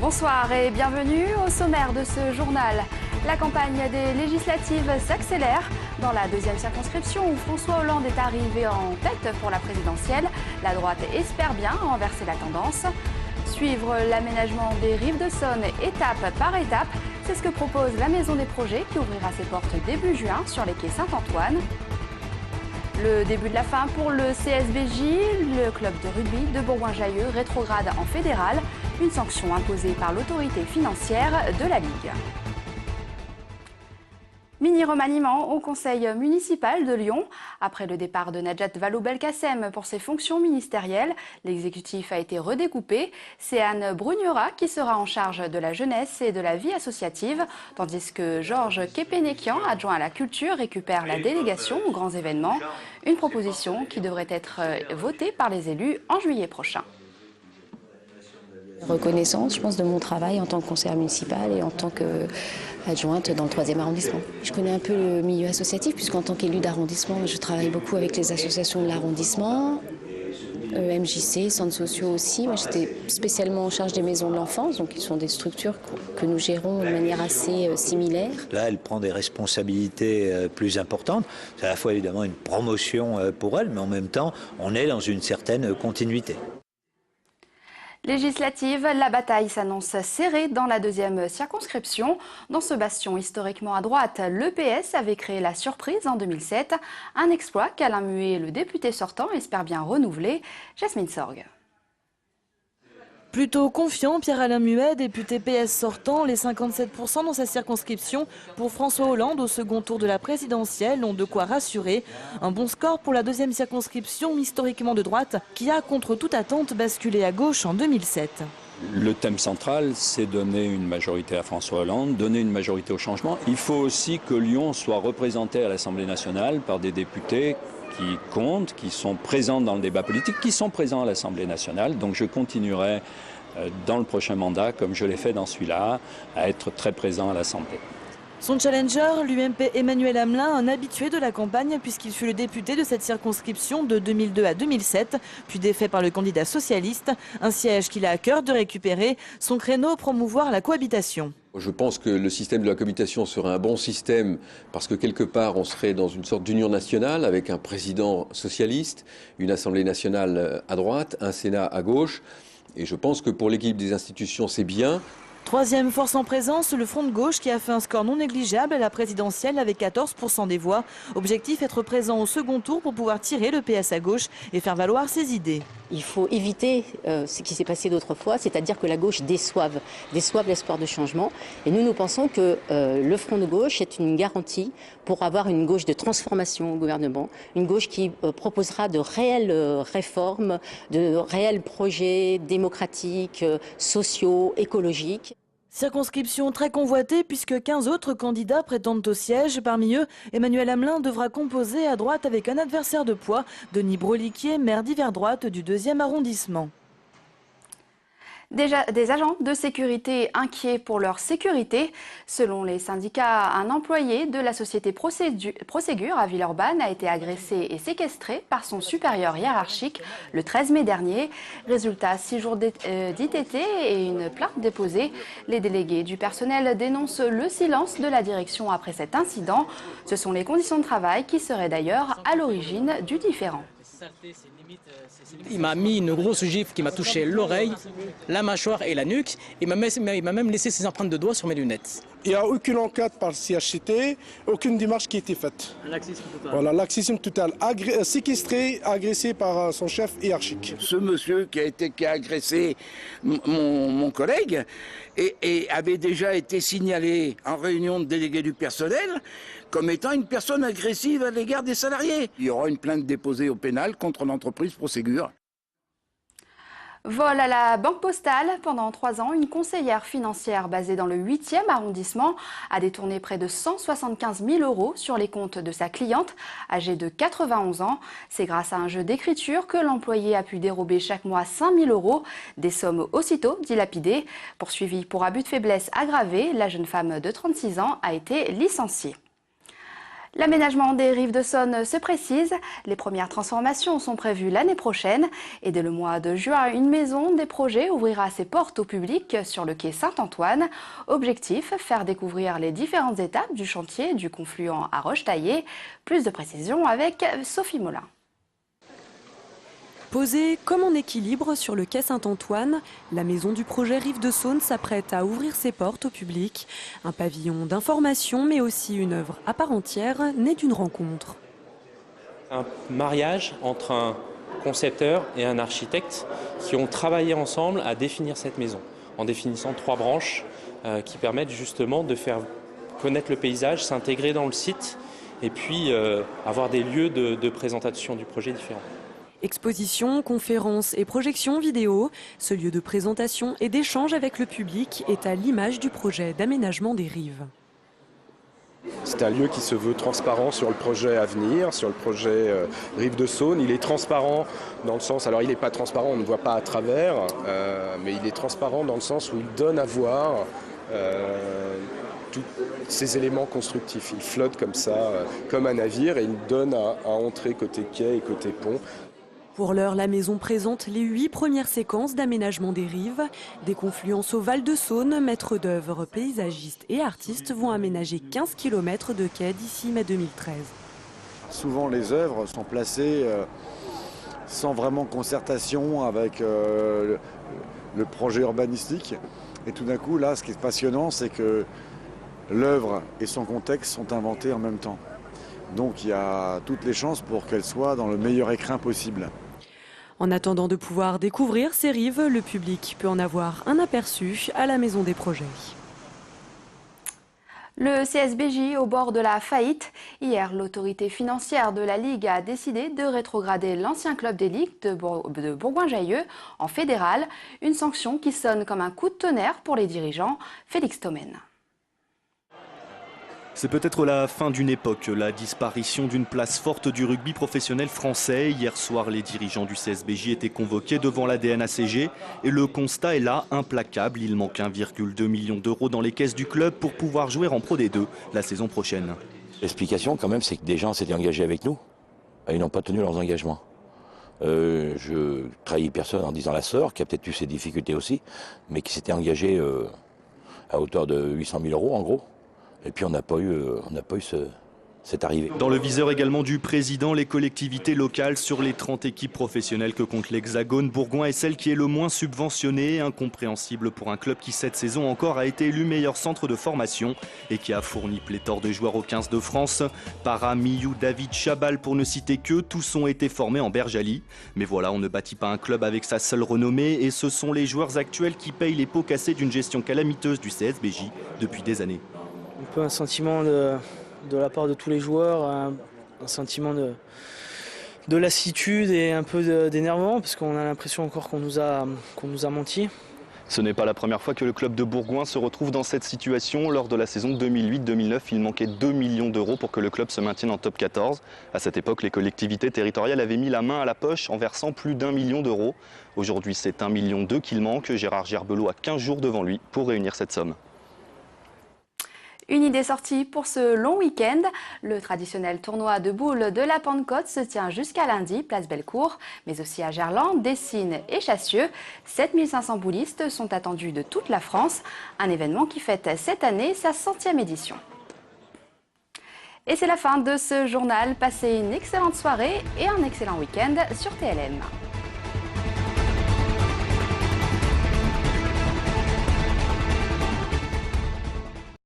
Bonsoir et bienvenue au sommaire de ce journal. La campagne des législatives s'accélère. Dans la deuxième circonscription où François Hollande est arrivé en tête pour la présidentielle, la droite espère bien renverser la tendance. Suivre l'aménagement des rives de Saône étape par étape, c'est ce que propose la Maison des Projets qui ouvrira ses portes début juin sur les quais Saint-Antoine. Le début de la fin pour le CSBJ, le club de rugby de Bourgoin-Jallieu rétrograde en fédéral, une sanction imposée par l'autorité financière de la Ligue. Mini-remaniement au conseil municipal de Lyon. Après le départ de Najat Vallaud-Belkacem pour ses fonctions ministérielles, l'exécutif a été redécoupé. C'est Anne Brugnerat qui sera en charge de la jeunesse et de la vie associative, tandis que Georges Kepenekian, adjoint à la culture, récupère la délégation aux grands événements. Une proposition qui devrait être votée par les élus en juillet prochain. Reconnaissance, je pense, de mon travail en tant que conseillère municipale et en tant qu'adjointe dans le 3e arrondissement. Je connais un peu le milieu associatif puisqu'en tant qu'élue d'arrondissement, je travaille beaucoup avec les associations de l'arrondissement, MJC, centres sociaux aussi. Moi, j'étais spécialement en charge des maisons de l'enfance, donc ils sont des structures que nous gérons de manière assez similaire. Là, elle prend des responsabilités plus importantes. C'est à la fois évidemment une promotion pour elle, mais en même temps, on est dans une certaine continuité. Législative, la bataille s'annonce serrée dans la deuxième circonscription. Dans ce bastion historiquement à droite, le PS avait créé la surprise en 2007. Un exploit qu'Alain Muet, le député sortant, espère bien renouveler. Jasmine Sorgue. Plutôt confiant, Pierre-Alain Muet, député PS sortant, les 57% dans sa circonscription pour François Hollande au second tour de la présidentielle ont de quoi rassurer. Un bon score pour la deuxième circonscription historiquement de droite qui a contre toute attente basculé à gauche en 2007. Le thème central, c'est donner une majorité à François Hollande, donner une majorité au changement. Il faut aussi que Lyon soit représenté à l'Assemblée nationale par des députés qui comptent, qui sont présents dans le débat politique, qui sont présents à l'Assemblée nationale. Donc je continuerai dans le prochain mandat, comme je l'ai fait dans celui-là, à être très présent à l'Assemblée. Son challenger, l'UMP Emmanuel Hamelin, un habitué de la campagne puisqu'il fut le député de cette circonscription de 2002 à 2007, puis défait par le candidat socialiste, un siège qu'il a à cœur de récupérer, son créneau promouvoir la cohabitation. Je pense que le système de la cohabitation serait un bon système parce que quelque part on serait dans une sorte d'union nationale avec un président socialiste, une Assemblée nationale à droite, un Sénat à gauche. Et je pense que pour l'équilibre des institutions c'est bien. Troisième force en présence, le Front de gauche qui a fait un score non négligeable à la présidentielle avec 14% des voix. Objectif, être présent au second tour pour pouvoir tirer le PS à gauche et faire valoir ses idées. Il faut éviter ce qui s'est passé d'autres fois, c'est-à-dire que la gauche déçoive l'espoir de changement. Et nous pensons que le Front de gauche est une garantie pour avoir une gauche de transformation au gouvernement, une gauche qui proposera de réelles réformes, de réels projets démocratiques, sociaux, écologiques. Circonscription très convoitée puisque 15 autres candidats prétendent au siège. Parmi eux, Emmanuel Hamelin devra composer à droite avec un adversaire de poids, Denis Broliquier, maire d'hiver droite du 2e arrondissement. Déjà, des agents de sécurité inquiets pour leur sécurité. Selon les syndicats, un employé de la société Proségur à Villeurbanne a été agressé et séquestré par son supérieur hiérarchique le 13 mai dernier. Résultat, 6 jours d'ITT et une plainte déposée. Les délégués du personnel dénoncent le silence de la direction après cet incident. Ce sont les conditions de travail qui seraient d'ailleurs à l'origine du différend. Il m'a mis une grosse gifle qui m'a touché l'oreille, la mâchoire et la nuque. Il m'a même laissé ses empreintes de doigts sur mes lunettes. Il n'y a aucune enquête par le CHCT, aucune démarche qui a été faite. Laxisme total. Voilà, laxisme total. Séquestré, agressé par son chef hiérarchique. Ce monsieur qui a agressé mon collègue et avait déjà été signalé en réunion de délégués du personnel comme étant une personne agressive à l'égard des salariés. Il y aura une plainte déposée au pénal contre l'entreprise Proségur. Vol à la Banque Postale. Pendant 3 ans, une conseillère financière basée dans le 8e arrondissement a détourné près de 175 000 € sur les comptes de sa cliente, âgée de 91 ans. C'est grâce à un jeu d'écriture que l'employé a pu dérober chaque mois 5 000 €, des sommes aussitôt dilapidées. Poursuivie pour abus de faiblesse aggravé, la jeune femme de 36 ans a été licenciée. L'aménagement des rives de Saône se précise. Les premières transformations sont prévues l'année prochaine. Et dès le mois de juin, une maison des projets ouvrira ses portes au public sur le quai Saint-Antoine. Objectif, faire découvrir les différentes étapes du chantier du confluent à Rochetaillé. Plus de précisions avec Sophie Molin. Posée comme en équilibre sur le quai Saint-Antoine, la maison du projet Rives de Saône s'apprête à ouvrir ses portes au public. Un pavillon d'information, mais aussi une œuvre à part entière, née d'une rencontre. Un mariage entre un concepteur et un architecte qui ont travaillé ensemble à définir cette maison, en définissant 3 branches qui permettent justement de faire connaître le paysage, s'intégrer dans le site et puis avoir des lieux de présentation du projet différents. Expositions, conférences et projections vidéo, ce lieu de présentation et d'échange avec le public est à l'image du projet d'aménagement des rives. C'est un lieu qui se veut transparent sur le projet à venir, sur le projet Rives de Saône. Il est transparent dans le sens, alors il n'est pas transparent, on ne voit pas à travers, mais il est transparent dans le sens où il donne à voir tous ces éléments constructifs. Il flotte comme ça, comme un navire, et il donne à entrer côté quai et côté pont. Pour l'heure, la maison présente les 8 premières séquences d'aménagement des rives. Des confluences au Val de Saône, maîtres d'œuvre, paysagistes et artistes vont aménager 15 km de quai d'ici mai 2013. Souvent, les œuvres sont placées sans vraiment concertation avec le projet urbanistique. Et tout d'un coup, là, ce qui est passionnant, c'est que l'œuvre et son contexte sont inventés en même temps. Donc il y a toutes les chances pour qu'elle soit dans le meilleur écrin possible. En attendant de pouvoir découvrir ces rives, le public peut en avoir un aperçu à la Maison des Projets. Le CSBJ au bord de la faillite. Hier, l'autorité financière de la Ligue a décidé de rétrograder l'ancien club des ligues de Bourgoin-Jallieu en fédéral. Une sanction qui sonne comme un coup de tonnerre pour les dirigeants. Félix Thommen. C'est peut-être la fin d'une époque, la disparition d'une place forte du rugby professionnel français. Hier soir, les dirigeants du CSBJ étaient convoqués devant la DNACG et le constat est là, implacable. Il manque 1,2 million d'euros dans les caisses du club pour pouvoir jouer en Pro D2 la saison prochaine. L'explication quand même, c'est que des gens s'étaient engagés avec nous et ils n'ont pas tenu leurs engagements. Je trahis personne en disant la sœur, qui a peut-être eu ses difficultés aussi, mais qui s'était engagé à hauteur de 800 000 euros en gros. Et puis on n'a pas eu cette arrivée. Dans le viseur également du président, les collectivités locales sur les 30 équipes professionnelles que compte l'Hexagone, Bourgoin est celle qui est le moins subventionnée. Incompréhensible pour un club qui cette saison encore a été élu meilleur centre de formation et qui a fourni pléthore de joueurs au 15 de France. Para, Miou, David, Chabal pour ne citer que, tous ont été formés en Berjali. Mais voilà, on ne bâtit pas un club avec sa seule renommée et ce sont les joueurs actuels qui payent les pots cassés d'une gestion calamiteuse du CSBJ depuis des années. Un peu un sentiment de la part de tous les joueurs, un sentiment de lassitude et un peu d'énervement parce qu'on a l'impression encore qu'on nous a menti. Ce n'est pas la première fois que le club de Bourgoin se retrouve dans cette situation. Lors de la saison 2008-2009, il manquait 2 millions d'euros pour que le club se maintienne en top 14. À cette époque, les collectivités territoriales avaient mis la main à la poche en versant plus d'1 million d'euros. Aujourd'hui, c'est 1,2 million qu'il manque. Gérard Gerbelot a 15 jours devant lui pour réunir cette somme. Une idée sortie pour ce long week-end. Le traditionnel tournoi de boules de la Pentecôte se tient jusqu'à lundi, place Bellecour, mais aussi à Gerland, Dessines et Chassieux. 7500 boulistes sont attendus de toute la France. Un événement qui fête cette année sa 100e édition. Et c'est la fin de ce journal. Passez une excellente soirée et un excellent week-end sur TLM.